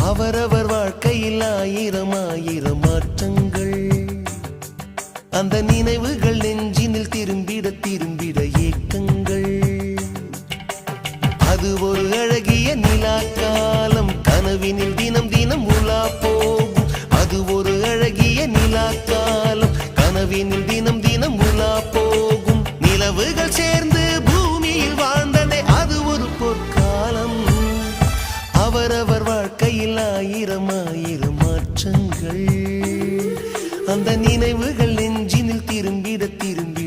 அவரவர் வாழ்க்கையில் ஆயிரம் ஆயிரம் மாற்றங்கள். அந்த நினைவுகள் நெஞ்சினில் திரும்பிட திரும்பிட ஏக்கங்கள். அது ஒரு அழகிய நிலாக்காலம், கனவினில் தினம் தினம் உலா போகும். அது ஒரு அழகிய நிலாக்காலம், கனவினில் தினம் தினம் உலா போகும். நிலவுகள் சேர்ந்து பூமியில் வாழ்ந்ததே அது ஒரு பொற்காலம். அவரவர் வாழ்க்கையில் ஆயிரம் ஆயிரம் மாற்றங்கள். அந்த நினைவுகள் நெஞ்சினில் திரும்பிட திரும்பி